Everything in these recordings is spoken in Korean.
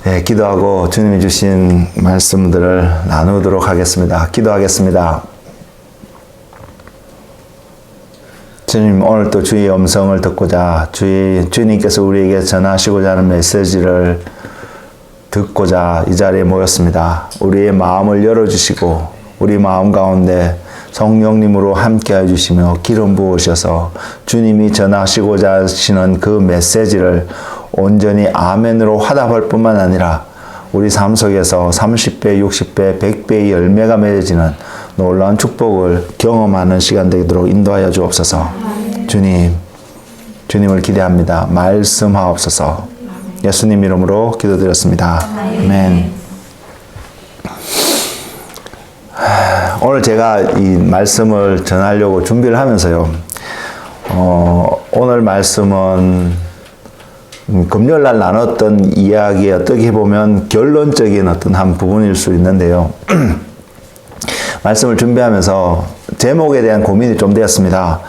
예, 기도하고 주님이 주신 말씀들을 나누도록 하겠습니다. 기도하겠습니다. 주님, 오늘 또 주의 음성을 듣고자 주님께서 우리에게 전하시고자 하는 메시지를 듣고자 이 자리에 모였습니다. 우리의 마음을 열어주시고 우리 마음 가운데 성령님으로 함께 해주시며 기름 부으셔서 주님이 전하시고자 하시는 그 메시지를 온전히 아멘으로 화답할 뿐만 아니라 우리 삶 속에서 30배, 60배, 100배의 열매가 맺어지는 놀라운 축복을 경험하는 시간 되도록 인도하여 주옵소서. 주님을 기대합니다. 말씀하옵소서. 예수님 이름으로 기도드렸습니다. 아멘. 오늘 제가 이 말씀을 전하려고 준비를 하면서요. 오늘 말씀은 금요일 날 나눴던 이야기에 어떻게 보면 결론적인 어떤 한 부분일 수 있는데요. 말씀을 준비하면서 제목에 대한 고민이 좀 되었습니다.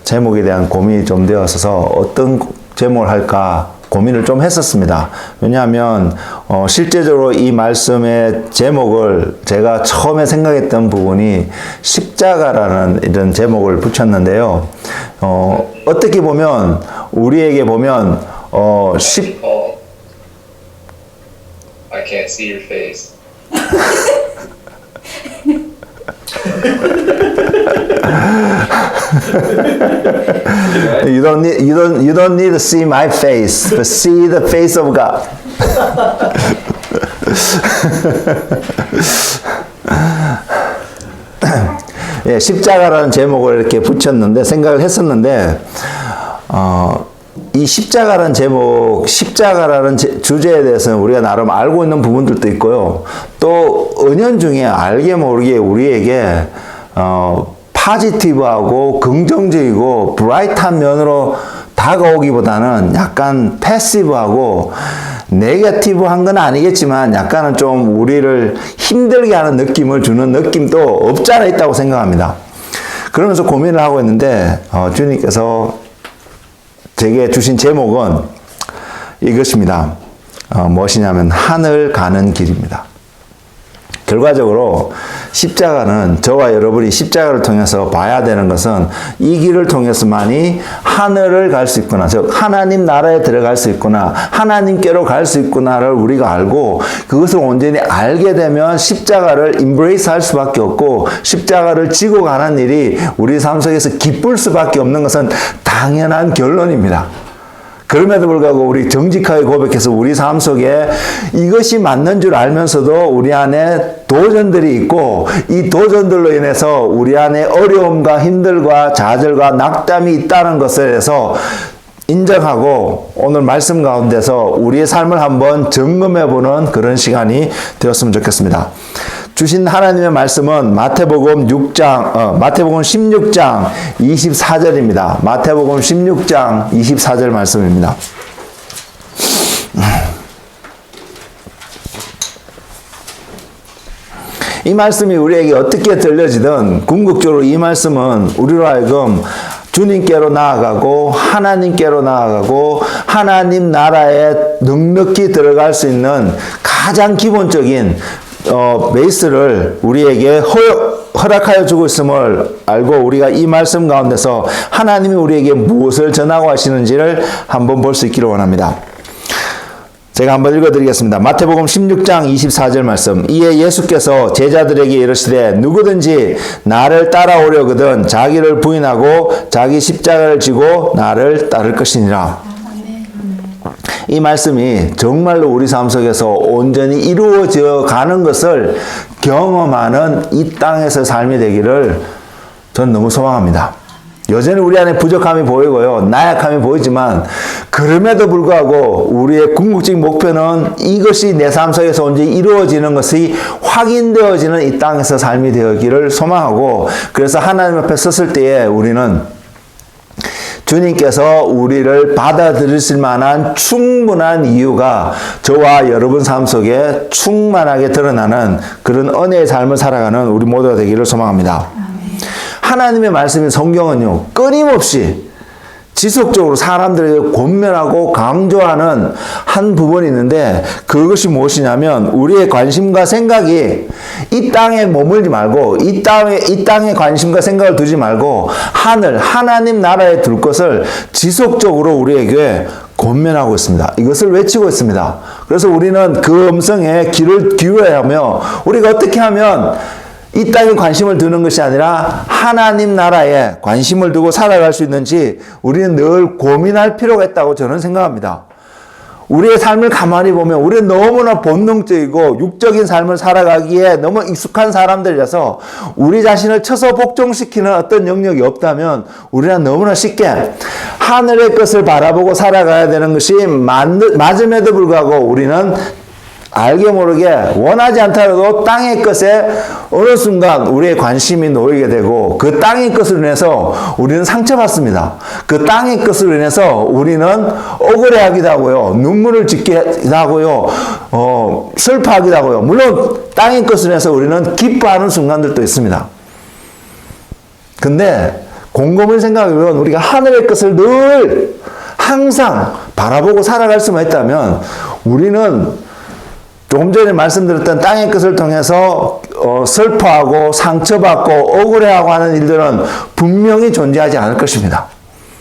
제목에 대한 고민이 좀 되었어서 어떤 제목을 할까 고민을 좀 했었습니다. 왜냐하면 실제적으로 이 말씀의 제목을 제가 처음에 생각했던 부분이 십자가라는 이런 제목을 붙였는데요. 어떻게 보면 우리에게 보면 I can't see your face. You don't need to see my face, but see the face of God. 예, 십자가라는 제목을 이렇게 붙였는데 생각을 했었는데 이 십자가라는 제목, 십자가라는 주제에 대해서는 우리가 나름 알고 있는 부분들도 있고요. 또 은연중에 알게 모르게 우리에게 파지티브하고 긍정적이고 브라이트한 면으로 다가오기보다는 약간 패시브하고 네거티브한 건 아니겠지만 약간은 좀 우리를 힘들게 하는 느낌을 주는 느낌도 없지 않아 있다고 생각합니다. 그러면서 고민을 하고 있는데 주님께서 제게 주신 제목은 이것입니다. 무엇이냐면 하늘 가는 길입니다. 결과적으로 십자가는 저와 여러분이 십자가를 통해서 봐야 되는 것은 이 길을 통해서만이 하늘을 갈 수 있구나. 즉 하나님 나라에 들어갈 수 있구나. 하나님께로 갈 수 있구나를 우리가 알고 그것을 온전히 알게 되면 십자가를 embrace 할 수밖에 없고 십자가를 지고 가는 일이 우리 삶 속에서 기쁠 수밖에 없는 것은 당연한 결론입니다. 그럼에도 불구하고 우리 정직하게 고백해서 우리 삶 속에 이것이 맞는 줄 알면서도 우리 안에 도전들이 있고 이 도전들로 인해서 우리 안에 어려움과 힘들과 좌절과 낙담이 있다는 것에 대해서 인정하고 오늘 말씀 가운데서 우리의 삶을 한번 점검해보는 그런 시간이 되었으면 좋겠습니다. 주신 하나님의 말씀은 마태복음 16장 24절입니다. 마태복음 16장 24절 말씀입니다. 이 말씀이 우리에게 어떻게 들려지든 궁극적으로 이 말씀은 우리로 하여금 주님께로 나아가고 하나님께로 나아가고 하나님 나라에 넉넉히 들어갈 수 있는 가장 기본적인 베이스를 우리에게 허락하여 주고 있음을 알고 우리가 이 말씀 가운데서 하나님이 우리에게 무엇을 전하고 하시는지를 한번 볼 수 있기를 원합니다. 제가 한번 읽어드리겠습니다. 마태복음 16장 24절 말씀. 이에 예수께서 제자들에게 이르시되 누구든지 나를 따라오려거든 자기를 부인하고 자기 십자가를 지고 나를 따를 것이니라. 이 말씀이 정말로 우리 삶 속에서 온전히 이루어져 가는 것을 경험하는 이 땅에서 삶이 되기를 저는 너무 소망합니다. 여전히 우리 안에 부족함이 보이고요. 나약함이 보이지만 그럼에도 불구하고 우리의 궁극적인 목표는 이것이 내 삶 속에서 온전히 이루어지는 것이 확인되어지는 이 땅에서 삶이 되기를 소망하고 그래서 하나님 앞에 섰을 때에 우리는 주님께서 우리를 받아들이실 만한 충분한 이유가 저와 여러분 삶 속에 충만하게 드러나는 그런 은혜의 삶을 살아가는 우리 모두가 되기를 소망합니다. 하나님의 말씀인 성경은요, 끊임없이 지속적으로 사람들에게 권면하고 강조하는 한 부분이 있는데 그것이 무엇이냐면 우리의 관심과 생각이 이 땅에 머물지 말고 이 땅에 관심과 생각을 두지 말고 하나님 나라에 둘 것을 지속적으로 우리에게 권면하고 있습니다. 이것을 외치고 있습니다. 그래서 우리는 그 음성에 귀를 기울여야 하며 우리가 어떻게 하면 이 땅에 관심을 두는 것이 아니라 하나님 나라에 관심을 두고 살아갈 수 있는지 우리는 늘 고민할 필요가 있다고 저는 생각합니다. 우리의 삶을 가만히 보면 우리는 너무나 본능적이고 육적인 삶을 살아가기에 너무 익숙한 사람들이라서 우리 자신을 쳐서 복종시키는 어떤 영역이 없다면 우리는 너무나 쉽게 하늘의 것을 바라보고 살아가야 되는 것이 맞음에도 불구하고 우리는 알게 모르게 원하지 않더라도 땅의 것에 어느 순간 우리의 관심이 놓이게 되고 그 땅의 것으로 인해서 우리는 상처받습니다. 그 땅의 것으로 인해서 우리는 억울해하기도 하고요. 눈물을 짓기도 하고요. 슬퍼하기도 하고요. 물론 땅의 것으로 인해서 우리는 기뻐하는 순간들도 있습니다. 근데 곰곰이 생각해보면 우리가 하늘의 것을 늘 항상 바라보고 살아갈 수만 있다면 우리는 조금 전에 말씀드렸던 땅의 것을 통해서 슬퍼하고 상처받고 억울해하고 하는 일들은 분명히 존재하지 않을 것입니다.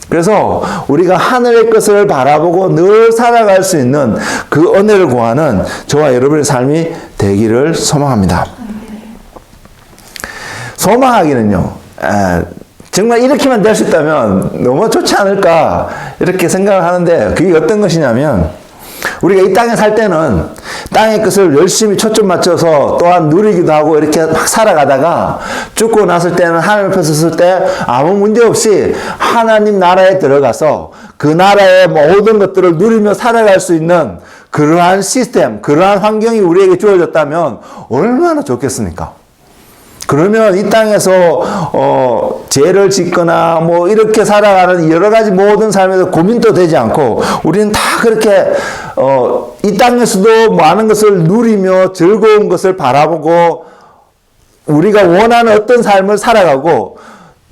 그래서 우리가 하늘의 것을 바라보고 늘 살아갈 수 있는 그 은혜를 구하는 저와 여러분의 삶이 되기를 소망합니다. 소망하기는요. 정말 이렇게만 될 수 있다면 너무 좋지 않을까 이렇게 생각을 하는데 그게 어떤 것이냐면 우리가 이 땅에 살 때는 땅의 것을 열심히 초점 맞춰서 또한 누리기도 하고 이렇게 막 살아가다가 죽고 났을 때는 하나님 앞에 섰을 때 아무 문제 없이 하나님 나라에 들어가서 그 나라의 모든 것들을 누리며 살아갈 수 있는 그러한 시스템, 그러한 환경이 우리에게 주어졌다면 얼마나 좋겠습니까? 그러면 이 땅에서 죄를 짓거나 뭐 이렇게 살아가는 여러 가지 모든 삶에서 고민도 되지 않고 우리는 다 그렇게 이 땅에서도 많은 것을 누리며 즐거운 것을 바라보고 우리가 원하는 어떤 삶을 살아가고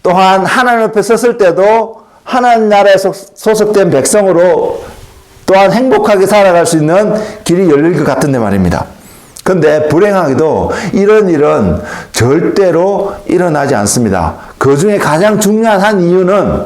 또한 하나님 앞에 섰을 때도 하나님 나라에 소속된 백성으로 또한 행복하게 살아갈 수 있는 길이 열릴 것 같은데 말입니다. 근데 불행하게도 이런 일은 절대로 일어나지 않습니다. 그 중에 가장 중요한 한 이유는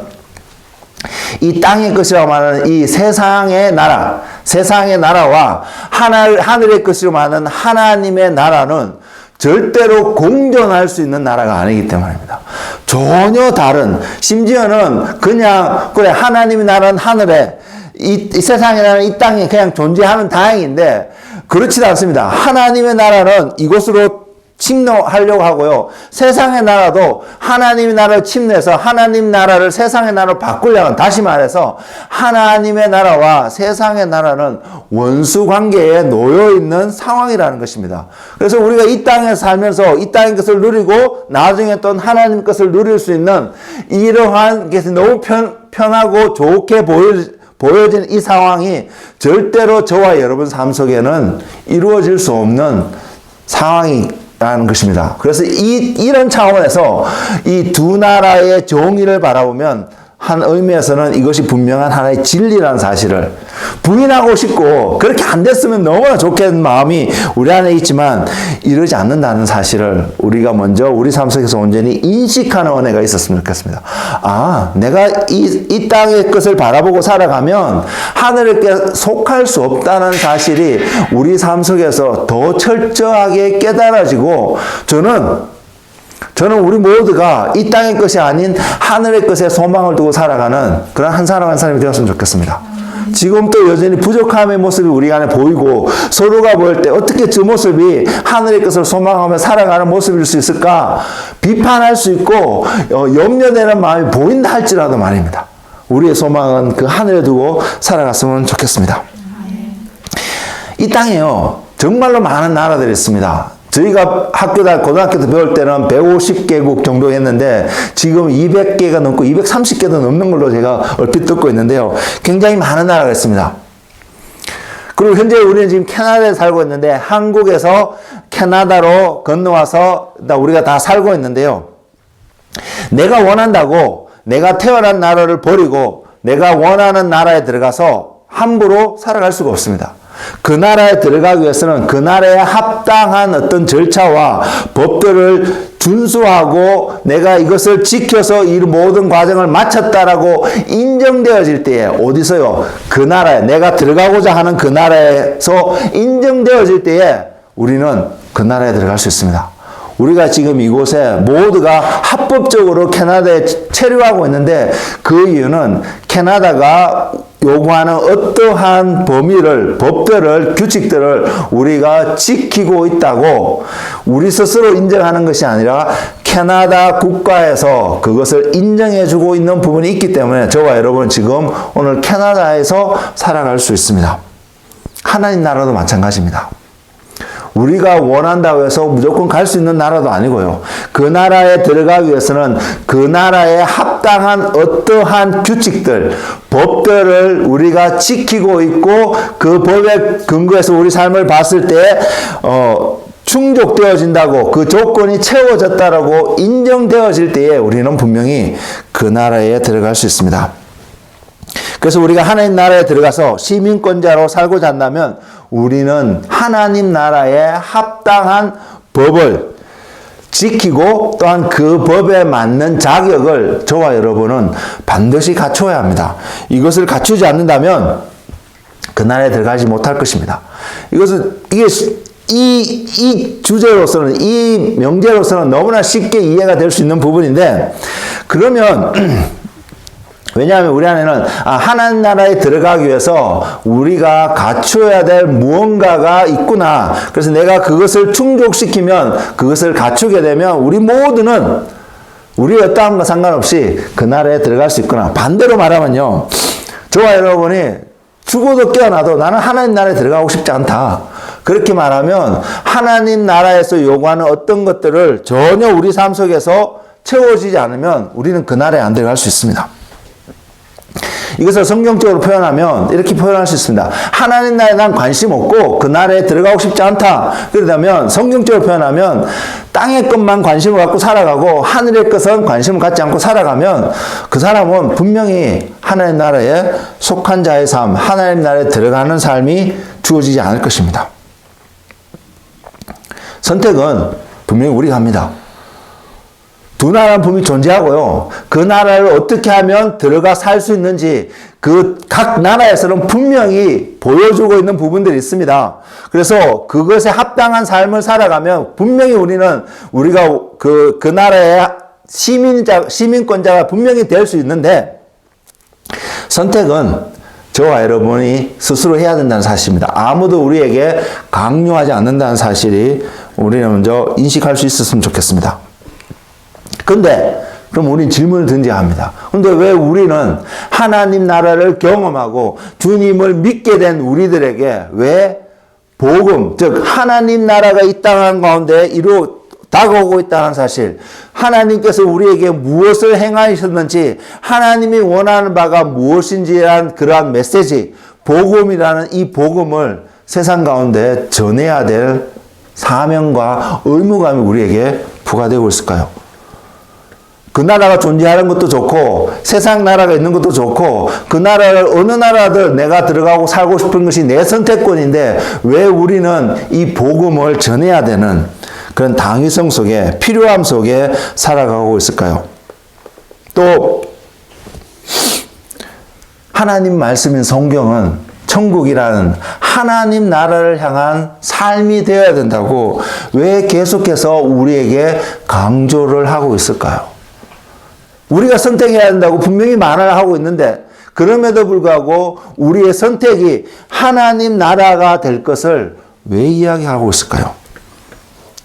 이 땅의 것이라고 말하는 이 세상의 나라와 하늘의 것이라고 말하는 하나님의 나라는 절대로 공존할 수 있는 나라가 아니기 때문입니다. 전혀 다른, 심지어는 그냥 그래 하나님의 나라는 하늘에 이 세상의 나라는 이 땅에 그냥 존재하면 다행인데 그렇지도 않습니다. 하나님의 나라는 이곳으로 침노하려고 하고요. 세상의 나라도 하나님의 나라를 침노해서 하나님 나라를 세상의 나라로 바꾸려고 하는, 다시 말해서 하나님의 나라와 세상의 나라는 원수 관계에 놓여 있는 상황이라는 것입니다. 그래서 우리가 이 땅에 살면서 이 땅의 것을 누리고 나중에 또 하나님 것을 누릴 수 있는 이러한 것이 너무 편하고 좋게 보여진 이 상황이 절대로 저와 여러분 삶 속에는 이루어질 수 없는 상황이라는 것입니다. 그래서 이런 차원에서 이 두 나라의 정의를 바라보면 한 의미에서는 이것이 분명한 하나의 진리라는 사실을 부인하고 싶고 그렇게 안 됐으면 너무나 좋겠는 마음이 우리 안에 있지만 이러지 않는다는 사실을 우리가 먼저 우리 삶 속에서 온전히 인식하는 은혜가 있었으면 좋겠습니다. 아, 내가 이 땅의 것을 바라보고 살아가면 하늘에 속할 수 없다는 사실이 우리 삶 속에서 더 철저하게 깨달아지고 저는 우리 모두가 이 땅의 것이 아닌 하늘의 것에 소망을 두고 살아가는 그런 한 사람 한 사람이 되었으면 좋겠습니다. 지금 또 여전히 부족함의 모습이 우리 안에 보이고 서로가 보일 때 어떻게 저 모습이 하늘의 것을 소망하며 살아가는 모습일 수 있을까 비판할 수 있고 염려되는 마음이 보인다 할지라도 말입니다. 우리의 소망은 그 하늘에 두고 살아갔으면 좋겠습니다. 이 땅에요 정말로 많은 나라들이 있습니다. 저희가 고등학교 때 배울 때는 150개국 정도 했는데 지금 200개가 넘고 230개도 넘는 걸로 제가 얼핏 듣고 있는데요. 굉장히 많은 나라가 있습니다. 그리고 현재 우리는 지금 캐나다에 살고 있는데 한국에서 캐나다로 건너와서 우리가 다 살고 있는데요. 내가 원한다고 내가 태어난 나라를 버리고 내가 원하는 나라에 들어가서 함부로 살아갈 수가 없습니다. 그 나라에 들어가기 위해서는 그 나라에 합당한 어떤 절차와 법들을 준수하고 내가 이것을 지켜서 이 모든 과정을 마쳤다라고 인정되어질 때에 어디서요? 그 나라에 내가 들어가고자 하는 그 나라에서 인정되어질 때에 우리는 그 나라에 들어갈 수 있습니다. 우리가 지금 이곳에 모두가 합법적으로 캐나다에 체류하고 있는데 그 이유는 캐나다가 요구하는 어떠한 범위를, 법들을, 규칙들을 우리가 지키고 있다고 우리 스스로 인정하는 것이 아니라 캐나다 국가에서 그것을 인정해주고 있는 부분이 있기 때문에 저와 여러분 지금 오늘 캐나다에서 살아갈 수 있습니다. 하나님 나라도 마찬가지입니다. 우리가 원한다고 해서 무조건 갈 수 있는 나라도 아니고요. 그 나라에 들어가기 위해서는 그 나라에 합당한 어떠한 규칙들, 법들을 우리가 지키고 있고 그 법에 근거해서 우리 삶을 봤을 때 충족되어진다고 그 조건이 채워졌다라고 인정되어질 때에 우리는 분명히 그 나라에 들어갈 수 있습니다. 그래서 우리가 하나님 나라에 들어가서 시민권자로 살고자 한다면 우리는 하나님 나라에 합당한 법을 지키고 또한 그 법에 맞는 자격을 저와 여러분은 반드시 갖춰야 합니다. 이것을 갖추지 않는다면 그 나라에 들어가지 못할 것입니다. 이 주제로서는, 이 명제로서는 너무나 쉽게 이해가 될 수 있는 부분인데, 그러면 왜냐하면 우리 안에는 하나님 나라에 들어가기 위해서 우리가 갖춰야 될 무언가가 있구나. 그래서 내가 그것을 충족시키면, 그것을 갖추게 되면 우리 모두는 우리 어떠함과 상관없이 그 나라에 들어갈 수 있구나. 반대로 말하면요, 저와 여러분이 죽어도 깨어나도 나는 하나님 나라에 들어가고 싶지 않다. 그렇게 말하면 하나님 나라에서 요구하는 어떤 것들을 전혀 우리 삶 속에서 채워지지 않으면 우리는 그 나라에 안 들어갈 수 있습니다. 이것을 성경적으로 표현하면 이렇게 표현할 수 있습니다. 하나님 나라에 난 관심 없고 그 나라에 들어가고 싶지 않다. 그러다면 성경적으로 표현하면 땅의 것만 관심을 갖고 살아가고 하늘의 것은 관심을 갖지 않고 살아가면 그 사람은 분명히 하나님 나라에 속한 자의 삶, 하나님 나라에 들어가는 삶이 주어지지 않을 것입니다. 선택은 분명히 우리가 합니다. 두 나라는 분명히 존재하고요. 그 나라를 어떻게 하면 들어가 살 수 있는지 그 각 나라에서는 분명히 보여주고 있는 부분들이 있습니다. 그래서 그것에 합당한 삶을 살아가면 분명히 우리가 그 나라의 시민권자가 분명히 될 수 있는데, 선택은 저와 여러분이 스스로 해야 된다는 사실입니다. 아무도 우리에게 강요하지 않는다는 사실이 우리는 먼저 인식할 수 있었으면 좋겠습니다. 근데 그럼 우리는 질문을 던져야 합니다. 근데 왜 우리는 하나님 나라를 경험하고 주님을 믿게 된 우리들에게 왜 복음, 즉 하나님 나라가 이 땅 가운데 다가오고 있다는 사실, 하나님께서 우리에게 무엇을 행하셨는지, 하나님이 원하는 바가 무엇인지라는 그러한 메시지, 복음이라는 이 복음을 세상 가운데 전해야 될 사명과 의무감이 우리에게 부과되고 있을까요? 그 나라가 존재하는 것도 좋고 세상 나라가 있는 것도 좋고 그 나라를 어느 나라든 내가 들어가고 살고 싶은 것이 내 선택권인데 왜 우리는 이 복음을 전해야 되는 그런 당위성 속에, 필요함 속에 살아가고 있을까요? 또 하나님 말씀인 성경은 천국이라는 하나님 나라를 향한 삶이 되어야 된다고 왜 계속해서 우리에게 강조를 하고 있을까요? 우리가 선택해야 된다고 분명히 말을 하고 있는데 그럼에도 불구하고 우리의 선택이 하나님 나라가 될 것을 왜 이야기하고 있을까요?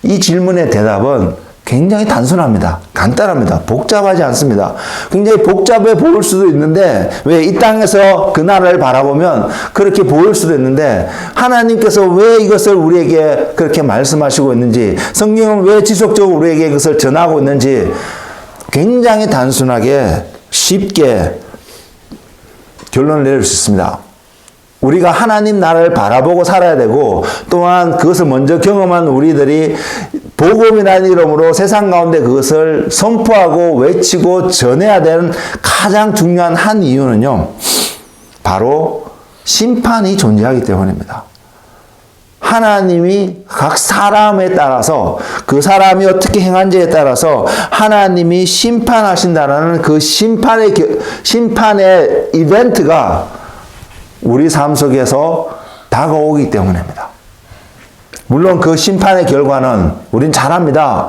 이 질문의 대답은 굉장히 단순합니다. 간단합니다. 복잡하지 않습니다. 굉장히 복잡해 보일 수도 있는데 왜 이 땅에서 그 나라를 바라보면 그렇게 보일 수도 있는데 하나님께서 왜 이것을 우리에게 그렇게 말씀하시고 있는지, 성경은 왜 지속적으로 우리에게 이것을 전하고 있는지 굉장히 단순하게 쉽게 결론을 내릴 수 있습니다. 우리가 하나님 나라를 바라보고 살아야 되고 또한 그것을 먼저 경험한 우리들이 복음이라는 이름으로 세상 가운데 그것을 선포하고 외치고 전해야 되는 가장 중요한 한 이유는요, 바로 심판이 존재하기 때문입니다. 하나님이 각 사람에 따라서 그 사람이 어떻게 행한지에 따라서 하나님이 심판하신다라는 그 심판의 이벤트가 우리 삶 속에서 다가오기 때문입니다. 물론 그 심판의 결과는 우린 잘 압니다.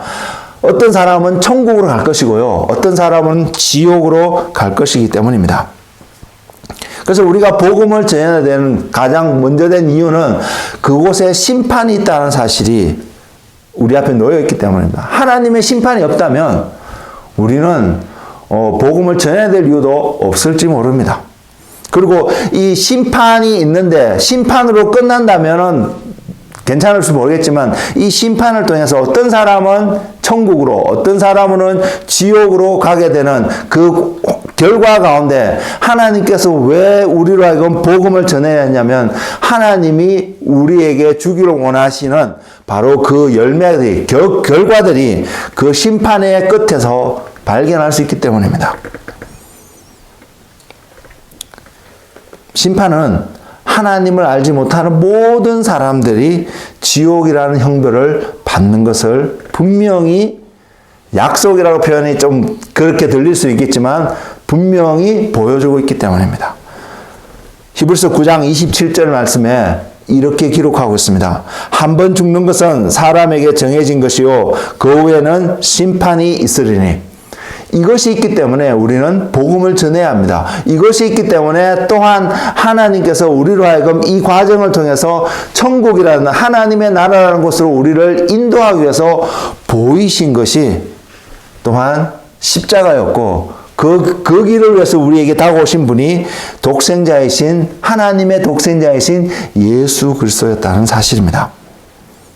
어떤 사람은 천국으로 갈 것이고요. 어떤 사람은 지옥으로 갈 것이기 때문입니다. 그래서 우리가 복음을 전해야 되는 가장 먼저 된 이유는 그곳에 심판이 있다는 사실이 우리 앞에 놓여 있기 때문입니다. 하나님의 심판이 없다면 우리는 복음을 전해야 될 이유도 없을지 모릅니다. 그리고 이 심판이 있는데 심판으로 끝난다면은 괜찮을지 모르겠지만 이 심판을 통해서 어떤 사람은 천국으로 어떤 사람은 지옥으로 가게 되는 그 결과 가운데 하나님께서 왜 우리로 하여금 복음을 전해야 했냐면 하나님이 우리에게 주기를 원하시는 바로 그 열매들이 결과들이 그 심판의 끝에서 발견할 수 있기 때문입니다. 심판은 하나님을 알지 못하는 모든 사람들이 지옥이라는 형벌을 받는 것을 분명히 약속이라고 표현이 좀 그렇게 들릴 수 있겠지만 분명히 보여주고 있기 때문입니다. 히브리서 9장 27절 말씀에 이렇게 기록하고 있습니다. 한 번 죽는 것은 사람에게 정해진 것이요 그 후에는 심판이 있으리니. 이것이 있기 때문에 우리는 복음을 전해야 합니다. 이것이 있기 때문에 또한 하나님께서 우리로 하여금 이 과정을 통해서 천국이라는 하나님의 나라라는 곳으로 우리를 인도하기 위해서 보이신 것이 또한 십자가였고 그 길을 위해서 우리에게 다가오신 분이 하나님의 독생자이신 예수 그리스도였다는 사실입니다.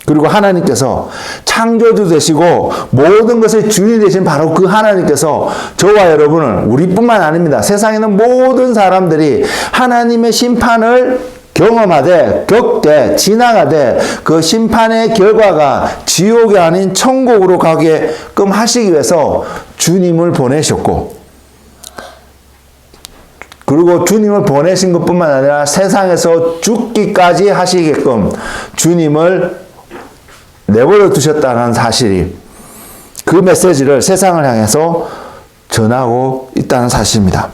그리고 하나님께서 창조주 되시고 모든 것의 주인이 되신 바로 그 하나님께서 저와 여러분을 우리뿐만 아닙니다. 세상에 있는 모든 사람들이 하나님의 심판을 경험하되 겪되 지나가되 그 심판의 결과가 지옥이 아닌 천국으로 가게끔 하시기 위해서 주님을 보내셨고 그리고 주님을 보내신 것뿐만 아니라 세상에서 죽기까지 하시게끔 주님을 내버려 두셨다는 사실이 그 메시지를 세상을 향해서 전하고 있다는 사실입니다.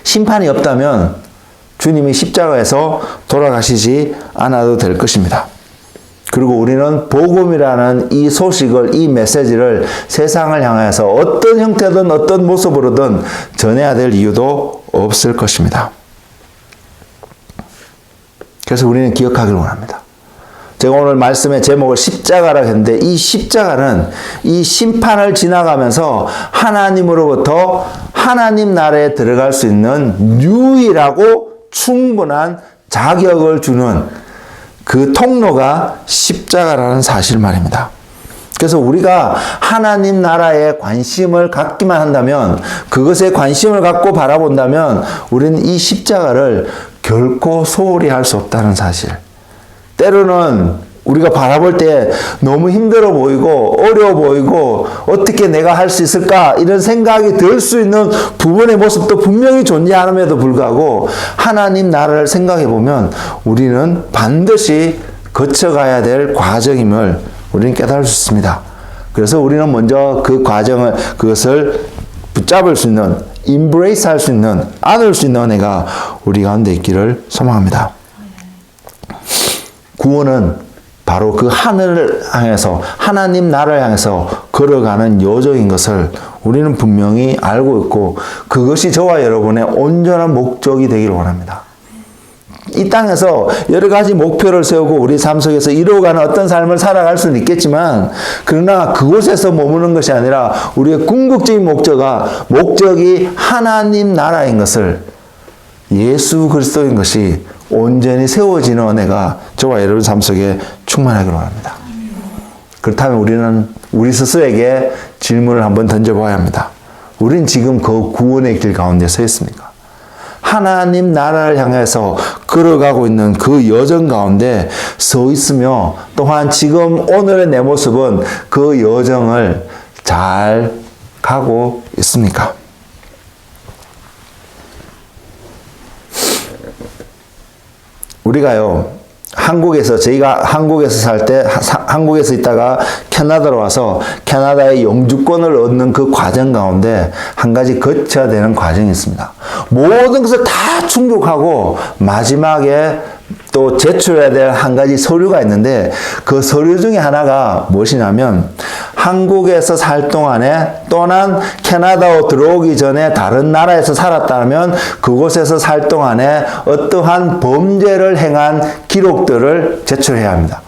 심판이 없다면 주님이 십자가에서 돌아가시지 않아도 될 것입니다. 그리고 우리는 복음이라는 이 소식을, 이 메시지를 세상을 향해서 어떤 형태든 어떤 모습으로든 전해야 될 이유도 없을 것입니다. 그래서 우리는 기억하기를 원합니다. 제가 오늘 말씀의 제목을 십자가라고 했는데 이 십자가는 이 심판을 지나가면서 하나님으로부터 하나님 나라에 들어갈 수 있는 유일하고 충분한 자격을 주는 그 통로가 십자가라는 사실 말입니다. 그래서 우리가 하나님 나라에 관심을 갖기만 한다면 그것에 관심을 갖고 바라본다면 우리는 이 십자가를 결코 소홀히 할 수 없다는 사실. 때로는 우리가 바라볼 때 너무 힘들어 보이고 어려워 보이고 어떻게 내가 할 수 있을까 이런 생각이 들 수 있는 부분의 모습도 분명히 존재함에도 불구하고 하나님 나라를 생각해 보면 우리는 반드시 거쳐가야 될 과정임을 우리는 깨달을 수 있습니다. 그래서 우리는 먼저 그 과정을 그것을 붙잡을 수 있는 embrace 할 수 있는 안을 수 있는 은혜가 우리 가운데 있기를 소망합니다. 구원은 바로 그 하늘을 향해서 하나님 나라를 향해서 걸어가는 여정인 것을 우리는 분명히 알고 있고 그것이 저와 여러분의 온전한 목적이 되기를 원합니다. 이 땅에서 여러 가지 목표를 세우고 우리 삶 속에서 이루어가는 어떤 삶을 살아갈 수는 있겠지만 그러나 그곳에서 머무는 것이 아니라 우리의 궁극적인 목적이 하나님 나라인 것을 예수 그리스도인 것이 온전히 세워지는 은혜가 저와 여러분 삶 속에 충만하기를 원합니다. 그렇다면 우리는 우리 스스로에게 질문을 한번 던져봐야 합니다. 우린 지금 그 구원의 길 가운데 서 있습니까? 하나님 나라를 향해서 걸어가고 있는 그 여정 가운데 서 있으며 또한 지금 오늘의 내 모습은 그 여정을 잘 가고 있습니까? 우리가요, 저희가 한국에서 살 때, 한국에서 있다가 캐나다로 와서 캐나다의 영주권을 얻는 그 과정 가운데 한 가지 거쳐야 되는 과정이 있습니다. 모든 것을 다 충족하고 마지막에 또 제출해야 될 한 가지 서류가 있는데 그 서류 중에 하나가 무엇이냐면 한국에서 살 동안에 또는 캐나다로 들어오기 전에 다른 나라에서 살았다면 그곳에서 살 동안에 어떠한 범죄를 행한 기록들을 제출해야 합니다.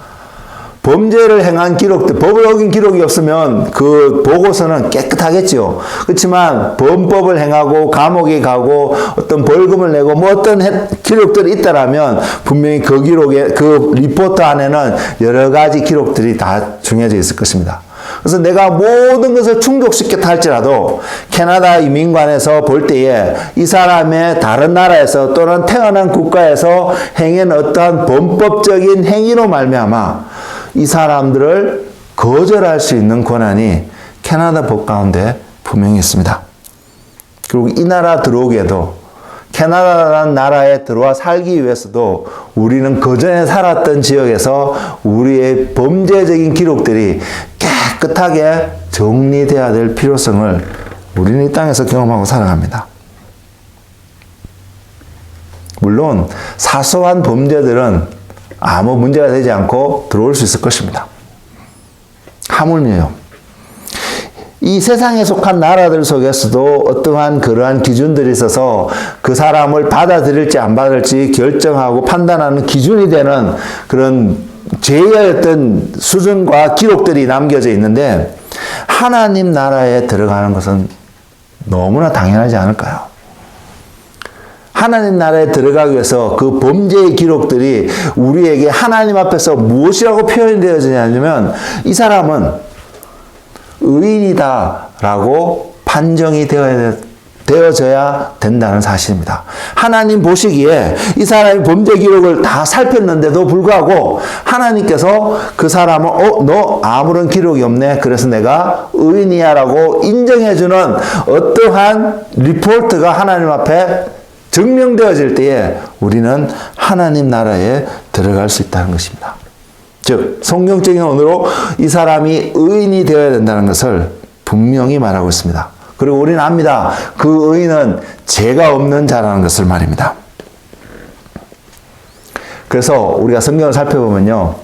범죄를 행한 기록들, 법을 어긴 기록이 없으면 그 보고서는 깨끗하겠죠. 그렇지만 범법을 행하고 감옥에 가고 어떤 벌금을 내고 뭐 어떤 기록들이 있다라면 분명히 그 기록에, 그 리포트 안에는 여러 가지 기록들이 다 정해져 있을 것입니다. 그래서 내가 모든 것을 충족시켰다 할지라도 캐나다 이민관에서 볼 때에 이 사람의 다른 나라에서 또는 태어난 국가에서 행한 어떠한 범법적인 행위로 말미암아 이 사람들을 거절할 수 있는 권한이 캐나다 법 가운데 분명히 있습니다. 그리고 이 나라 들어오기에도 캐나다라는 나라에 들어와 살기 위해서도 우리는 그전에 살았던 지역에서 우리의 범죄적인 기록들이 깨끗하게 정리되어야 될 필요성을 우리는 이 땅에서 경험하고 살아갑니다. 물론 사소한 범죄들은 아무 문제가 되지 않고 들어올 수 있을 것입니다. 하물며요, 이 세상에 속한 나라들 속에서도 어떠한 그러한 기준들이 있어서 그 사람을 받아들일지 안 받을지 결정하고 판단하는 기준이 되는 그런 죄의 어떤 수준과 기록들이 남겨져 있는데 하나님 나라에 들어가는 것은 너무나 당연하지 않을까요? 하나님 나라에 들어가기 위해서 그 범죄의 기록들이 우리에게 하나님 앞에서 무엇이라고 표현되어지냐면 이 사람은 의인이다라고 판정이 되어져야 된다는 사실입니다. 하나님 보시기에 이 사람의 범죄 기록을 다 살폈는데도 불구하고 하나님께서 그 사람을 너 아무런 기록이 없네. 그래서 내가 의인이야 라고 인정해주는 어떠한 리포트가 하나님 앞에 증명되어질 때에 우리는 하나님 나라에 들어갈 수 있다는 것입니다. 즉 성경적인 언어로 이 사람이 의인이 되어야 된다는 것을 분명히 말하고 있습니다. 그리고 우리는 압니다. 그 의인은 죄가 없는 자라는 것을 말입니다. 그래서 우리가 성경을 살펴보면요,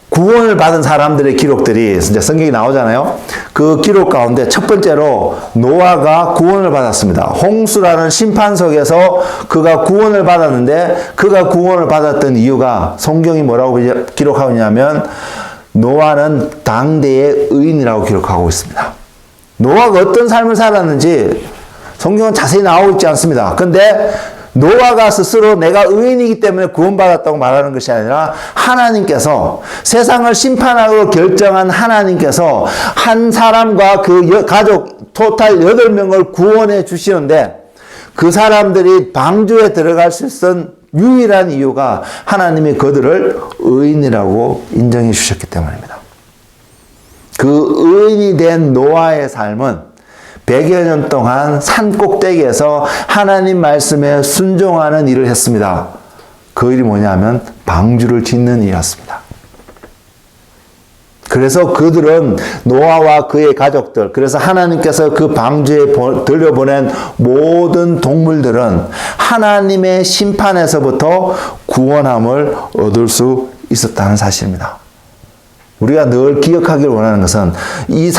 구원을 받은 사람들의 기록들이 이제 성경이 나오잖아요. 그 기록 가운데 첫 번째로 노아가 구원을 받았습니다. 홍수라는 심판석에서 그가 구원을 받았는데 그가 구원을 받았던 이유가 성경이 뭐라고 기록하고 있냐면 노아는 당대의 의인이라고 기록하고 있습니다. 노아가 어떤 삶을 살았는지 성경은 자세히 나오고 있지 않습니다. 근데 노아가 스스로 내가 의인이기 때문에 구원받았다고 말하는 것이 아니라 하나님께서 세상을 심판하기로 결정한 하나님께서 한 사람과 그 가족 토탈 8명을 구원해 주시는데 그 사람들이 방주에 들어갈 수 있었던 유일한 이유가 하나님이 그들을 의인이라고 인정해 주셨기 때문입니다. 그 의인이 된 노아의 삶은 100여 년 동안 산 꼭대기에서 하나님 말씀에 순종하는 일을 했습니다. 그 일이 뭐냐면 방주를 짓는 일이었습니다. 그래서 그들은 노아와 그의 가족들, 그래서 하나님께서 그 방주에 들여보낸 모든 동물들은 하나님의 심판에서부터 구원함을 얻을 수 있었다는 사실입니다. 우리가 늘 기억하길 원하는 것은 이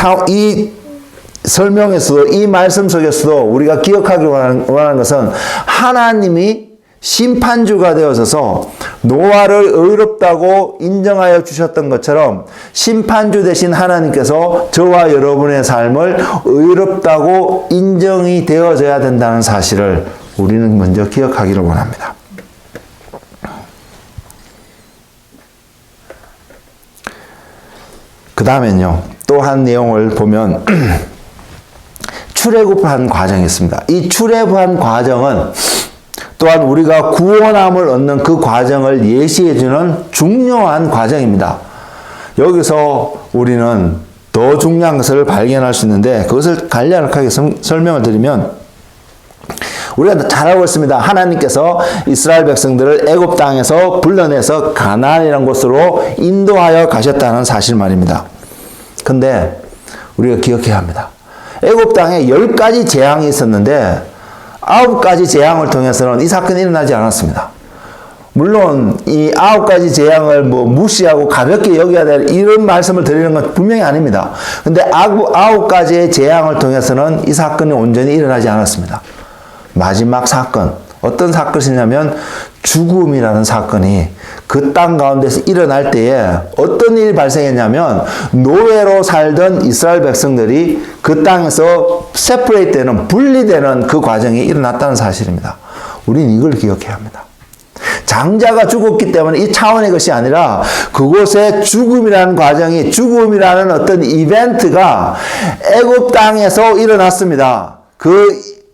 설명에서도 이 말씀 속에서도 우리가 기억하길 원하는 것은 하나님이 심판주가 되어서서 노아를 의롭다고 인정하여 주셨던 것처럼 심판주 대신 하나님께서 저와 여러분의 삶을 의롭다고 인정이 되어져야 된다는 사실을 우리는 먼저 기억하기를 원합니다. 그 다음엔요, 또 한 내용을 보면 출애굽한 과정이 있습니다. 이 출애굽한 과정은 또한 우리가 구원함을 얻는 그 과정을 예시해주는 중요한 과정입니다. 여기서 우리는 더 중요한 것을 발견할 수 있는데 그것을 간략하게 설명을 드리면 우리가 잘 알고 있습니다. 하나님께서 이스라엘 백성들을 애굽 땅에서 불러내서 가나안이라는 곳으로 인도하여 가셨다는 사실 말입니다. 근데 우리가 기억해야 합니다. 애굽 땅에 10가지 재앙이 있었는데 9가지 재앙을 통해서는 이 사건이 일어나지 않았습니다. 물론 이 9가지 재앙을 무시하고 가볍게 여겨야 될 이런 말씀을 드리는 건 분명히 아닙니다. 근데 9가지의 재앙을 통해서는 이 사건이 온전히 일어나지 않았습니다. 마지막 사건, 어떤 사건이냐면 죽음이라는 사건이 그 땅 가운데서 일어날 때에 어떤 일이 발생했냐면 노예로 살던 이스라엘 백성들이 그 땅에서 세퍼레이트 되는, 분리되는 그 과정이 일어났다는 사실입니다. 우리는 이걸 기억해야 합니다. 장자가 죽었기 때문에 이 차원의 것이 아니라 그곳에 죽음이라는 과정이, 죽음이라는 어떤 이벤트가 애굽 땅에서 일어났습니다. 그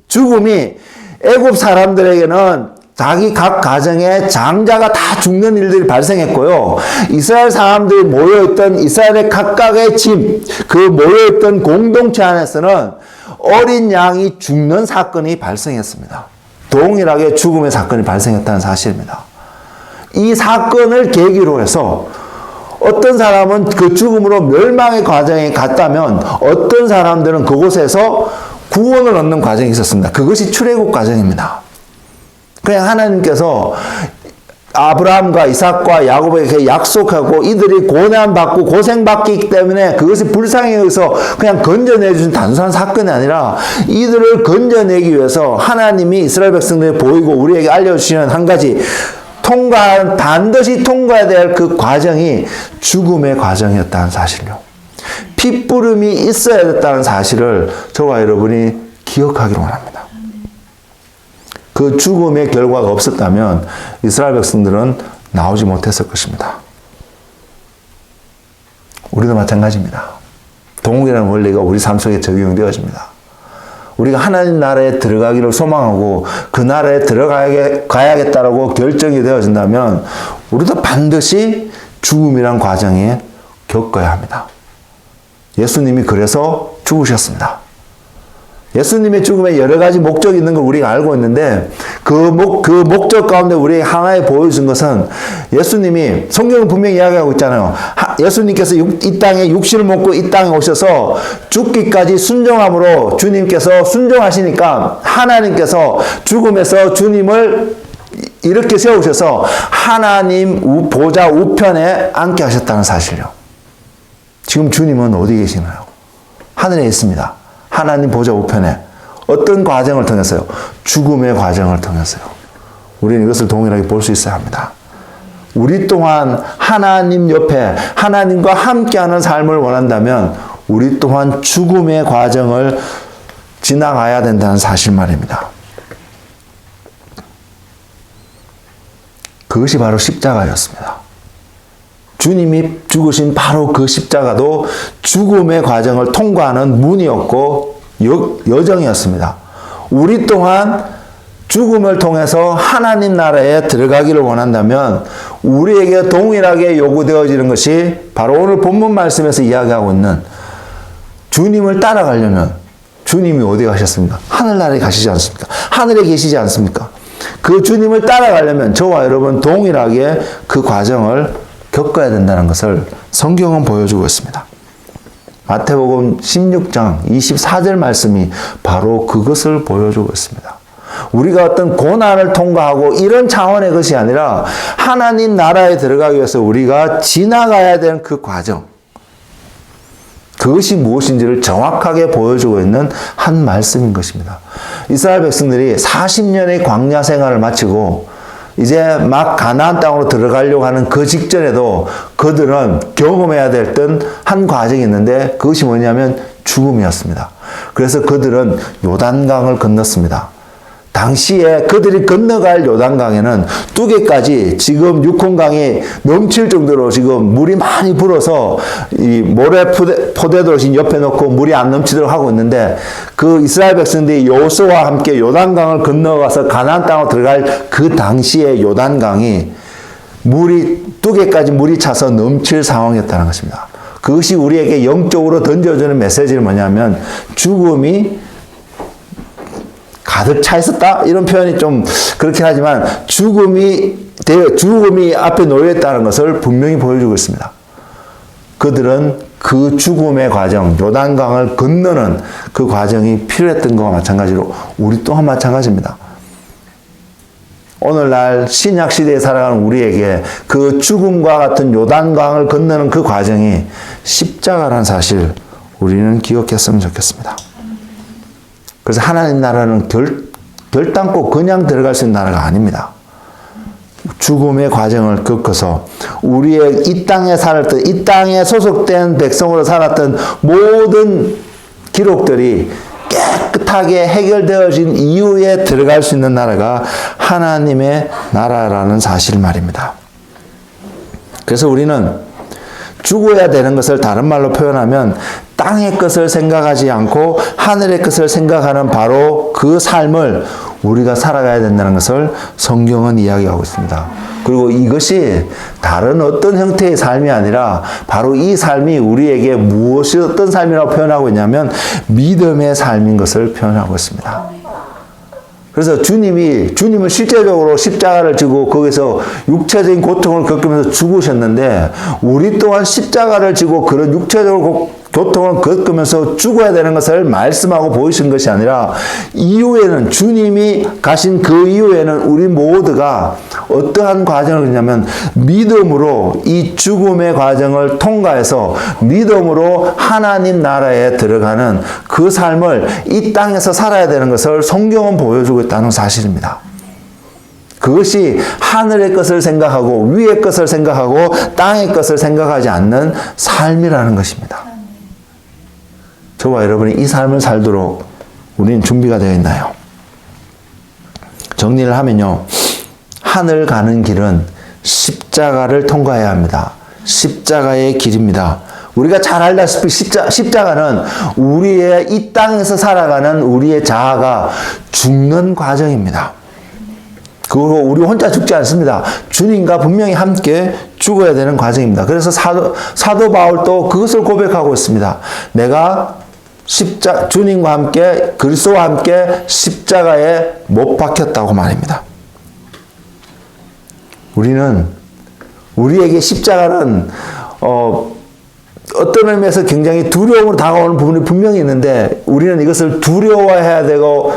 죽음이 애굽 사람들에게는 자기 각 가정에 장자가 다 죽는 일들이 발생했고요. 이스라엘 사람들이 모여있던 이스라엘의 각각의 집, 그 모여있던 공동체 안에서는 어린 양이 죽는 사건이 발생했습니다. 동일하게 죽음의 사건이 발생했다는 사실입니다. 이 사건을 계기로 해서 어떤 사람은 그 죽음으로 멸망의 과정에 갔다면 어떤 사람들은 그곳에서 구원을 얻는 과정이 있었습니다. 그것이 출애굽 과정입니다. 그냥 하나님께서 아브라함과 이삭과 야곱에게 약속하고 이들이 고난받고 고생받기 때문에 그것이 불쌍히 여기서 그냥 건져내준 단순한 사건이 아니라 이들을 건져내기 위해서 하나님이 이스라엘 백성들에 보이고 우리에게 알려주시는 한 가지 반드시 통과해야 될 그 과정이 죽음의 과정이었다는 사실요. 핏부름이 있어야 됐다는 사실을 저와 여러분이 기억하기를 원합니다. 그 죽음의 결과가 없었다면 이스라엘 백성들은 나오지 못했을 것입니다. 우리도 마찬가지입니다. 동일한 원리가 우리 삶 속에 적용되어집니다. 우리가 하나님 나라에 들어가기를 소망하고 그 나라에 들어가야겠다라고 결정이 되어진다면 우리도 반드시 죽음이란 과정에 겪어야 합니다. 예수님이 그래서 죽으셨습니다. 예수님의 죽음에 여러 가지 목적이 있는 걸 우리가 알고 있는데 그 목적 가운데 우리에게 하나에 보여준 것은 예수님이 성경은 분명히 이야기하고 있잖아요. 예수님께서 이 땅에 육신을 먹고 이 땅에 오셔서 죽기까지 순종함으로 주님께서 순종하시니까 하나님께서 죽음에서 주님을 이렇게 세우셔서 하나님 보좌 우편에 앉게 하셨다는 사실이요. 지금 주님은 어디 계시나요? 하늘에 있습니다. 하나님 보좌 우편에. 어떤 과정을 통해서요? 죽음의 과정을 통해서요. 우리는 이것을 동일하게 볼 수 있어야 합니다. 우리 또한 하나님 옆에 하나님과 함께하는 삶을 원한다면 우리 또한 죽음의 과정을 지나가야 된다는 사실 말입니다. 그것이 바로 십자가였습니다. 주님이 죽으신 바로 그 십자가도 죽음의 과정을 통과하는 문이었고 여정이었습니다. 우리 또한 죽음을 통해서 하나님 나라에 들어가기를 원한다면 우리에게 동일하게 요구되어지는 것이 바로 오늘 본문 말씀에서 이야기하고 있는 주님을 따라가려면 주님이 어디 가셨습니까? 하늘나라에 가시지 않습니까? 하늘에 계시지 않습니까? 그 주님을 따라가려면 저와 여러분 동일하게 그 과정을 겪어야 된다는 것을 성경은 보여주고 있습니다. 마태복음 16장 24절 말씀이 바로 그것을 보여주고 있습니다. 우리가 어떤 고난을 통과하고 이런 차원의 것이 아니라 하나님 나라에 들어가기 위해서 우리가 지나가야 되는 그 과정, 그것이 무엇인지를 정확하게 보여주고 있는 한 말씀인 것입니다. 이스라엘 백성들이 40년의 광야 생활을 마치고 이제 막 가나안 땅으로 들어가려고 하는 그 직전에도 그들은 경험해야 될 한 과정이 있는데 그것이 뭐냐면 죽음이었습니다. 그래서 그들은 요단강을 건넜습니다. 당시에 그들이 건너갈 요단강에는 뚜개까지 지금 유콘강이 넘칠 정도로 지금 물이 많이 불어서 이 모래 포대도 지금 옆에 놓고 물이 안 넘치도록 하고 있는데 그 이스라엘 백성들이 여호수아와 함께 요단강을 건너가서 가나안 땅으로 들어갈 그 당시에 요단강이 뚜개까지 물이 차서 넘칠 상황이었다는 것입니다. 그것이 우리에게 영적으로 던져주는 메시지는 뭐냐면 죽음이 가득 차 있었다? 이런 표현이 좀 그렇긴 하지만 죽음이 앞에 놓여 있다는 것을 분명히 보여주고 있습니다. 그들은 그 죽음의 과정, 요단강을 건너는 그 과정이 필요했던 것과 마찬가지로 우리 또한 마찬가지입니다. 오늘날 신약 시대에 살아가는 우리에게 그 죽음과 같은 요단강을 건너는 그 과정이 십자가라는 사실 우리는 기억했으면 좋겠습니다. 그래서 하나님 나라는 결단코 그냥 들어갈 수 있는 나라가 아닙니다. 죽음의 과정을 겪어서 우리의 이 땅에 살았던, 이 땅에 소속된 백성으로 살았던 모든 기록들이 깨끗하게 해결되어진 이후에 들어갈 수 있는 나라가 하나님의 나라라는 사실 말입니다. 그래서 우리는 죽어야 되는 것을 다른 말로 표현하면 땅의 것을 생각하지 않고 하늘의 것을 생각하는 바로 그 삶을 우리가 살아가야 된다는 것을 성경은 이야기하고 있습니다. 그리고 이것이 다른 어떤 형태의 삶이 아니라 바로 이 삶이 우리에게 무엇이 어떤 삶이라고 표현하고 있냐면 믿음의 삶인 것을 표현하고 있습니다. 그래서 주님은 실제적으로 십자가를 지고 거기서 육체적인 고통을 겪으면서 죽으셨는데 우리 또한 십자가를 지고 그런 육체적으로 고통을 겪으면서 죽어야 되는 것을 말씀하고 보이신 것이 아니라 이후에는 주님이 가신 그 이후에는 우리 모두가 어떠한 과정을 했냐면 믿음으로 이 죽음의 과정을 통과해서 믿음으로 하나님 나라에 들어가는 그 삶을 이 땅에서 살아야 되는 것을 성경은 보여주고 있다는 사실입니다. 그것이 하늘의 것을 생각하고 위의 것을 생각하고 땅의 것을 생각하지 않는 삶이라는 것입니다. 저와 여러분이 이 삶을 살도록 우리는 준비가 되어 있나요? 정리를 하면요. 하늘 가는 길은 십자가를 통과해야 합니다. 십자가의 길입니다. 우리가 잘 알다시피 십자가는 우리의 이 땅에서 살아가는 우리의 자아가 죽는 과정입니다. 그리고 우리 혼자 죽지 않습니다. 주님과 분명히 함께 죽어야 되는 과정입니다. 그래서 사도 바울도 그것을 고백하고 있습니다. 내가 주님과 함께 그리스도와 함께 십자가에 못 박혔다고 말입니다. 우리에게 십자가는 어떤 의미에서 굉장히 두려움으로 다가오는 부분이 분명히 있는데 우리는 이것을 두려워해야 되고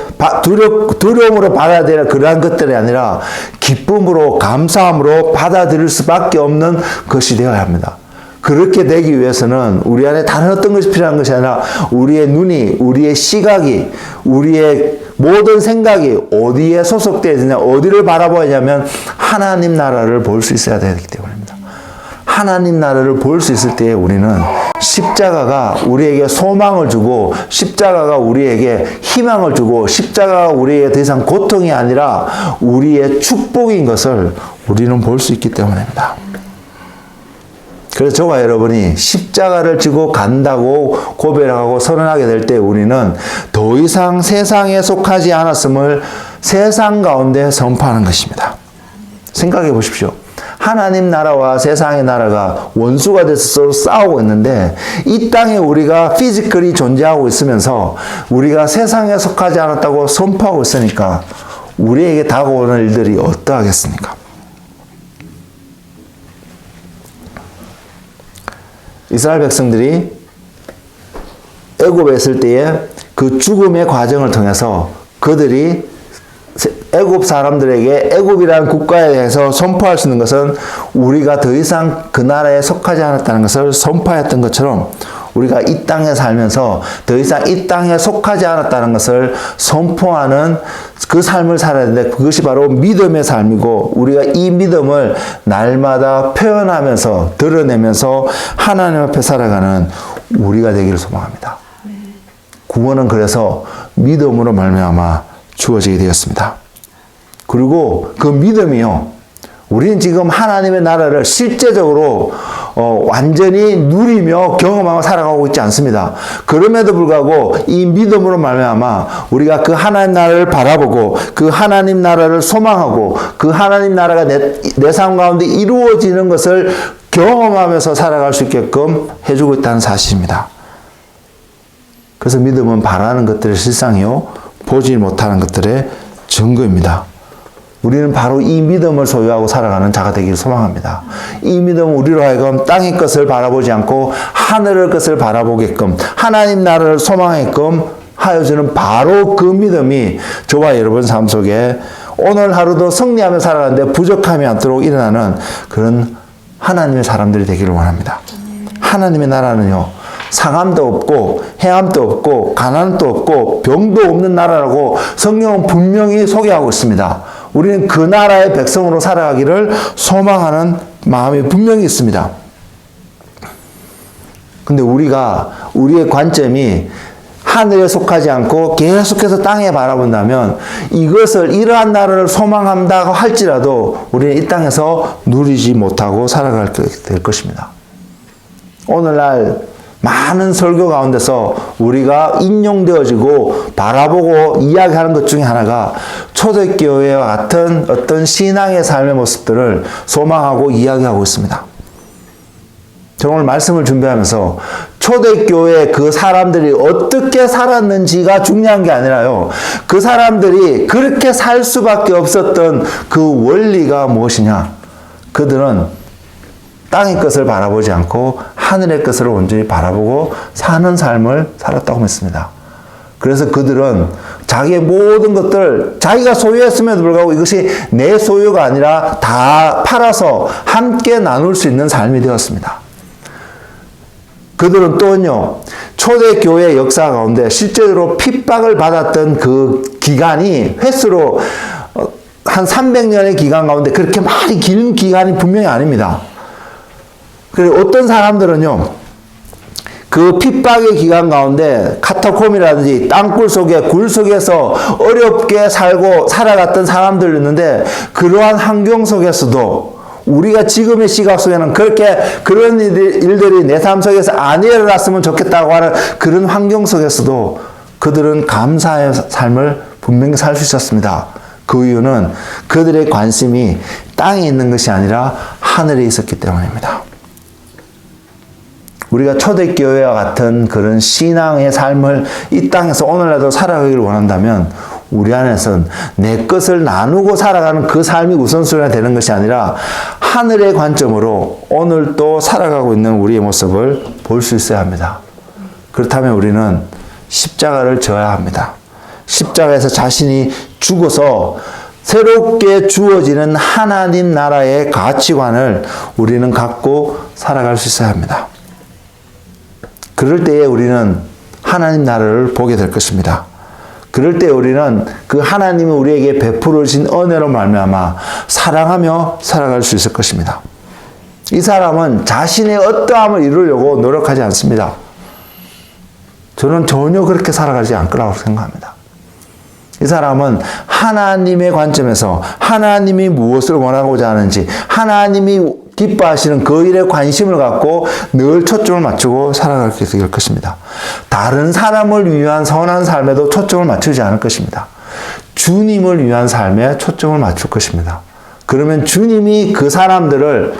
두려움으로 받아야 되는 그러한 것들이 아니라 기쁨으로 감사함으로 받아들일 수밖에 없는 것이 되어야 합니다. 그렇게 되기 위해서는 우리 안에 다른 어떤 것이 필요한 것이 아니라 우리의 눈이, 우리의 시각이, 우리의 모든 생각이 어디에 소속되어 있느냐, 어디를 바라봐야 하냐면 하나님 나라를 볼 수 있어야 되기 때문입니다. 하나님 나라를 볼 수 있을 때에 우리는 십자가가 우리에게 소망을 주고 십자가가 우리에게 희망을 주고 십자가가 우리에게 더 이상 고통이 아니라 우리의 축복인 것을 우리는 볼 수 있기 때문입니다. 그래서 저와 여러분이 십자가를 지고 간다고 고백하고 선언하게 될 때 우리는 더 이상 세상에 속하지 않았음을 세상 가운데 선포하는 것입니다. 생각해 보십시오. 하나님 나라와 세상의 나라가 원수가 돼서 싸우고 있는데 이 땅에 우리가 피지컬이 존재하고 있으면서 우리가 세상에 속하지 않았다고 선포하고 있으니까 우리에게 다가오는 일들이 어떠하겠습니까? 이스라엘 백성들이 애굽에 있을 때에 그 죽음의 과정을 통해서 그들이 애굽 사람들에게 애굽이라는 국가에 대해서 선포할 수 있는 것은 우리가 더 이상 그 나라에 속하지 않았다는 것을 선포했던 것처럼 우리가 이 땅에 살면서 더 이상 이 땅에 속하지 않았다는 것을 선포하는 그 삶을 살아야 되는데 그것이 바로 믿음의 삶이고 우리가 이 믿음을 날마다 표현하면서 드러내면서 하나님 앞에 살아가는 우리가 되기를 소망합니다. 구원은 그래서 믿음으로 말미암아 주어지게 되었습니다. 그리고 그 믿음이요. 우리는 지금 하나님의 나라를 실제적으로 완전히 누리며 경험하고 살아가고 있지 않습니다. 그럼에도 불구하고 이 믿음으로 말미암아 우리가 그 하나님 나라를 바라보고 그 하나님 나라를 소망하고 그 하나님 나라가 내 삶 가운데 이루어지는 것을 경험하면서 살아갈 수 있게끔 해주고 있다는 사실입니다. 그래서 믿음은 바라는 것들의 실상이요, 보지 못하는 것들의 증거입니다. 우리는 바로 이 믿음을 소유하고 살아가는 자가 되기를 소망합니다. 이 믿음은 우리로 하여금 땅의 것을 바라보지 않고 하늘의 것을 바라보게끔 하나님 나라를 소망하게끔 하여주는 바로 그 믿음이 저와 여러분 삶 속에 오늘 하루도 승리하며 살아가는데 부족함이 않도록 일어나는 그런 하나님의 사람들이 되기를 원합니다. 하나님의 나라는요, 상함도 없고 해함도 없고 가난도 없고 병도 없는 나라라고 성경은 분명히 소개하고 있습니다. 우리는 그 나라의 백성으로 살아가기를 소망하는 마음이 분명히 있습니다. 근데 우리의 관점이 하늘에 속하지 않고 계속해서 땅에 바라본다면 이러한 나라를 소망한다고 할지라도 우리는 이 땅에서 누리지 못하고 살아갈 될 것입니다. 오늘날 많은 설교 가운데서 우리가 인용되어지고 바라보고 이야기하는 것 중에 하나가 초대교회와 같은 어떤 신앙의 삶의 모습들을 소망하고 이야기하고 있습니다. 제가 오늘 말씀을 준비하면서 초대교회 그 사람들이 어떻게 살았는지가 중요한 게 아니라요, 그 사람들이 그렇게 살 수밖에 없었던 그 원리가 무엇이냐. 그들은 땅의 것을 바라보지 않고 하늘의 것을 온전히 바라보고 사는 삶을 살았다고 했습니다. 그래서 그들은 자기의 모든 것들, 자기가 소유했음에도 불구하고 이것이 내 소유가 아니라 다 팔아서 함께 나눌 수 있는 삶이 되었습니다. 그들은 또는요, 초대교회 역사 가운데 실제로 핍박을 받았던 그 기간이 횟수로 한 300년의 기간 가운데 그렇게 많이 긴 기간이 분명히 아닙니다. 그리고 어떤 사람들은요, 그 핍박의 기간 가운데 카타콤이라든지 땅굴 속에 굴 속에서 어렵게 살아갔던 사람들이 있는데 그러한 환경 속에서도 우리가 지금의 시각 속에는 그런 일들이 내 삶 속에서 안 일어났으면 좋겠다고 하는 그런 환경 속에서도 그들은 감사의 삶을 분명히 살 수 있었습니다. 그 이유는 그들의 관심이 땅에 있는 것이 아니라 하늘에 있었기 때문입니다. 우리가 초대교회와 같은 그런 신앙의 삶을 이 땅에서 오늘날도 살아가기를 원한다면 우리 안에서는 내 것을 나누고 살아가는 그 삶이 우선순위가 되는 것이 아니라 하늘의 관점으로 오늘 또 살아가고 있는 우리의 모습을 볼 수 있어야 합니다. 그렇다면 우리는 십자가를 져야 합니다. 십자가에서 자신이 죽어서 새롭게 주어지는 하나님 나라의 가치관을 우리는 갖고 살아갈 수 있어야 합니다. 그럴 때에 우리는 하나님 나라를 보게 될 것입니다. 그럴 때 우리는 그 하나님이 우리에게 베풀어 주신 은혜로 말미암아 사랑하며 살아갈 수 있을 것입니다. 이 사람은 자신의 어떠함을 이루려고 노력하지 않습니다. 저는 전혀 그렇게 살아가지 않을 거라고 생각합니다. 이 사람은 하나님의 관점에서 하나님이 무엇을 원하고자 하는지, 하나님이 기뻐하시는 그 일에 관심을 갖고 늘 초점을 맞추고 살아가게 될 것입니다. 다른 사람을 위한 선한 삶에도 초점을 맞추지 않을 것입니다. 주님을 위한 삶에 초점을 맞출 것입니다. 그러면 주님이 그 사람들을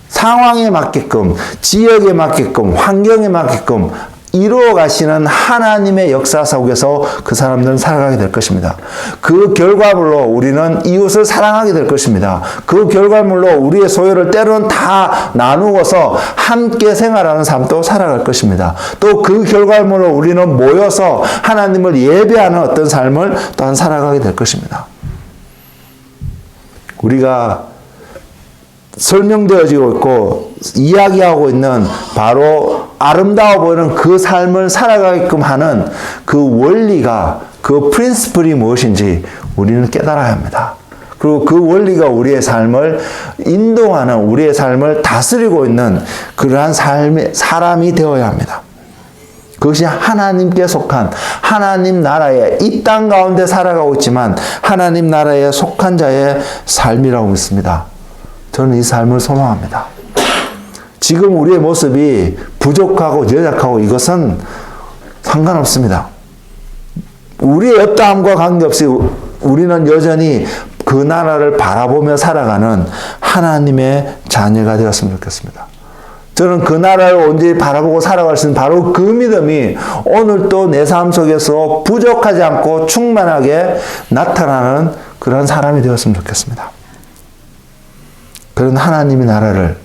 상황에 맞게끔, 지역에 맞게끔, 환경에 맞게끔 이루어 가시는 하나님의 역사 속에서 그 사람들은 살아가게 될 것입니다. 그 결과물로 우리는 이웃을 사랑하게 될 것입니다. 그 결과물로 우리의 소유를 때로는 다 나누어서 함께 생활하는 삶도 살아갈 것입니다. 또 그 결과물로 우리는 모여서 하나님을 예배하는 어떤 삶을 또한 살아가게 될 것입니다. 우리가 설명되어지고 있고 이야기하고 있는 바로 아름다워 보이는 그 삶을 살아가게끔 하는 그 원리가, 그 프린시플이 무엇인지 우리는 깨달아야 합니다. 그리고 그 원리가 우리의 삶을 인도하는, 우리의 삶을 다스리고 있는 그러한 사람이 되어야 합니다. 그것이 하나님께 속한 하나님 나라의 이 땅 가운데 살아가고 있지만 하나님 나라에 속한 자의 삶이라고 믿습니다. 저는 이 삶을 소망합니다. 지금 우리의 모습이 부족하고 연약하고 이것은 상관없습니다. 우리의 어떠함과 관계없이 우리는 여전히 그 나라를 바라보며 살아가는 하나님의 자녀가 되었으면 좋겠습니다. 저는 그 나라를 온전히 바라보고 살아갈 수 있는 바로 그 믿음이 오늘도 내 삶 속에서 부족하지 않고 충만하게 나타나는 그런 사람이 되었으면 좋겠습니다. 그런 하나님의 나라를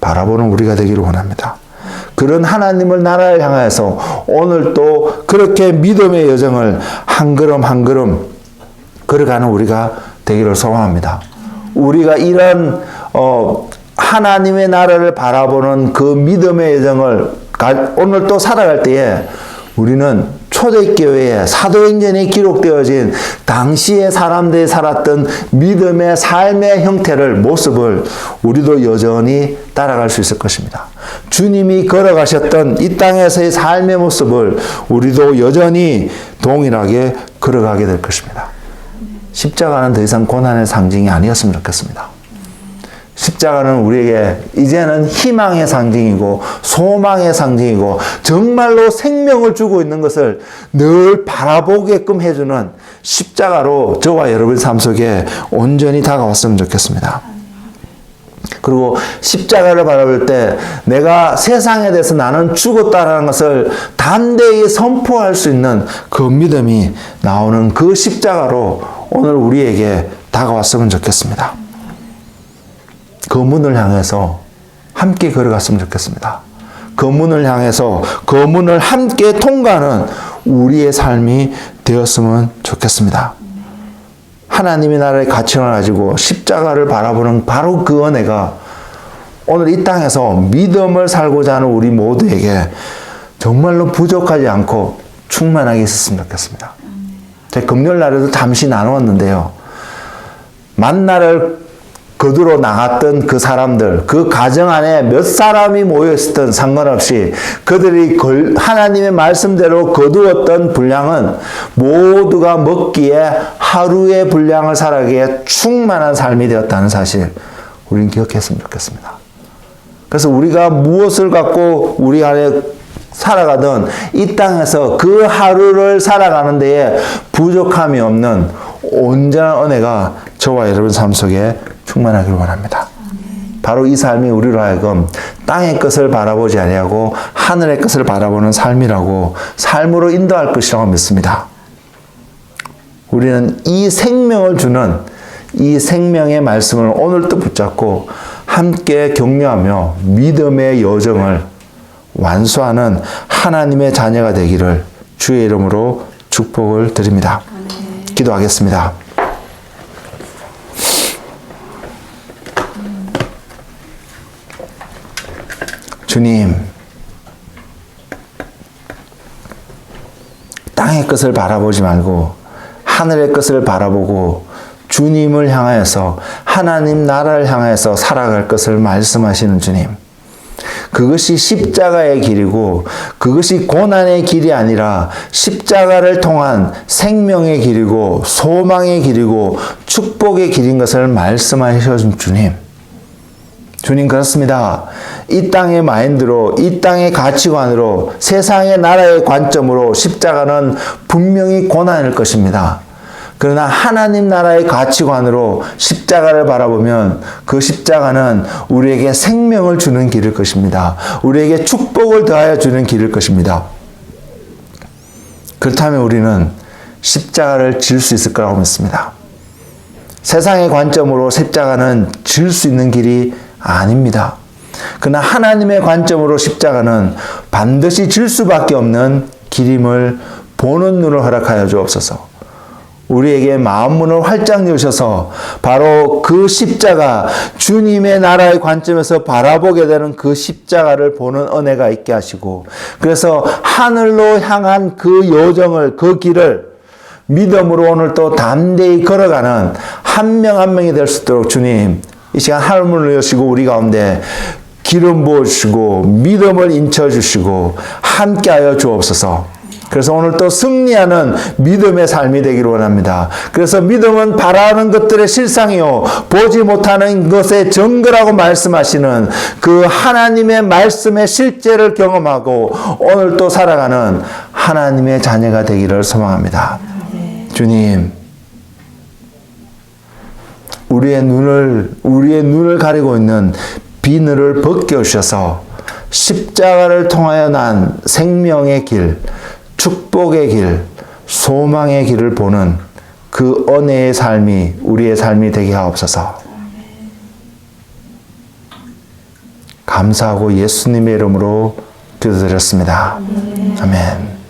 바라보는 우리가 되기를 원합니다. 그런 하나님을 나라를 향해서 오늘도 그렇게 믿음의 여정을 한 걸음 한 걸음 걸어가는 우리가 되기를 소망합니다. 우리가 이런 하나님의 나라를 바라보는 그 믿음의 여정을 오늘 또 살아갈 때에 우리는 초대교회에 사도행전에 기록되어진 당시의 사람들이 살았던 믿음의 삶의 형태를 모습을 우리도 여전히 따라갈 수 있을 것입니다. 주님이 걸어가셨던 이 땅에서의 삶의 모습을 우리도 여전히 동일하게 걸어가게 될 것입니다. 십자가는 더 이상 고난의 상징이 아니었으면 좋겠습니다. 십자가는 우리에게 이제는 희망의 상징이고 소망의 상징이고 정말로 생명을 주고 있는 것을 늘 바라보게끔 해주는 십자가로 저와 여러분 삶 속에 온전히 다가왔으면 좋겠습니다. 그리고 십자가를 바라볼 때 내가 세상에 대해서 나는 죽었다라는 것을 담대히 선포할 수 있는 그 믿음이 나오는 그 십자가로 오늘 우리에게 다가왔으면 좋겠습니다. 그 문을 향해서 함께 걸어갔으면 좋겠습니다. 그 문을 향해서 그 문을 함께 통과하는 우리의 삶이 되었으면 좋겠습니다. 하나님의 나라의 가치관을 가지고 십자가를 바라보는 바로 그 은혜가 오늘 이 땅에서 믿음을 살고자 하는 우리 모두에게 정말로 부족하지 않고 충만하게 있었으면 좋겠습니다. 제가 금요일 날에도 잠시 나누었는데요. 만나를 거두러 나갔던 그 사람들, 그 가정 안에 몇 사람이 모여있었던 상관없이 그들이 하나님의 말씀대로 거두었던 분량은 모두가 먹기에 하루의 분량을 살아가기에 충만한 삶이 되었다는 사실 우리는 기억했으면 좋겠습니다. 그래서 우리가 무엇을 갖고 우리 안에 살아가든 이 땅에서 그 하루를 살아가는 데에 부족함이 없는 온전한 은혜가 저와 여러분 삶 속에 충만하기를 원합니다. 바로 이 삶이 우리로 하여금 땅의 것을 바라보지 아니하고 하늘의 것을 바라보는 삶이라고 삶으로 인도할 것이라고 믿습니다. 우리는 이 생명을 주는 이 생명의 말씀을 오늘도 붙잡고 함께 격려하며 믿음의 여정을 완수하는 하나님의 자녀가 되기를 주의 이름으로 축복을 드립니다. 기도하겠습니다. 주님, 땅의 것을 바라보지 말고 하늘의 것을 바라보고 주님을 향하여서 하나님 나라를 향하여서 살아갈 것을 말씀하시는 주님. 그것이 십자가의 길이고 그것이 고난의 길이 아니라 십자가를 통한 생명의 길이고 소망의 길이고 축복의 길인 것을 말씀하셔준 주님. 주님 그렇습니다. 이 땅의 마인드로 이 땅의 가치관으로 세상의 나라의 관점으로 십자가는 분명히 고난일 것입니다. 그러나 하나님 나라의 가치관으로 십자가를 바라보면 그 십자가는 우리에게 생명을 주는 길일 것입니다. 우리에게 축복을 더하여 주는 길일 것입니다. 그렇다면 우리는 십자가를 질 수 있을 거라고 믿습니다. 세상의 관점으로 십자가는 질 수 있는 길이 아닙니다. 그러나 하나님의 관점으로 십자가는 반드시 질 수밖에 없는 길임을 보는 눈을 허락하여 주옵소서. 우리에게 마음 문을 활짝 여셔서 바로 그 십자가, 주님의 나라의 관점에서 바라보게 되는 그 십자가를 보는 은혜가 있게 하시고, 그래서 하늘로 향한 그 여정을, 그 길을 믿음으로 오늘 또 담대히 걸어가는 한 명 한 명이 될 수 있도록 주님, 이 시간 하늘 문을 여시고 우리 가운데 기름 부어주시고 믿음을 인쳐주시고 함께하여 주옵소서. 그래서 오늘 또 승리하는 믿음의 삶이 되기를 원합니다. 그래서 믿음은 바라는 것들의 실상이요 보지 못하는 것의 증거라고 말씀하시는 그 하나님의 말씀의 실제를 경험하고 오늘 또 살아가는 하나님의 자녀가 되기를 소망합니다. 주님, 우리의 눈을 가리고 있는 비늘을 벗겨주셔서 십자가를 통하여 난 생명의 길, 축복의 길, 소망의 길을 보는 그 은혜의 삶이 우리의 삶이 되게 하옵소서. 감사하고 예수님의 이름으로 기도드렸습니다. 아멘.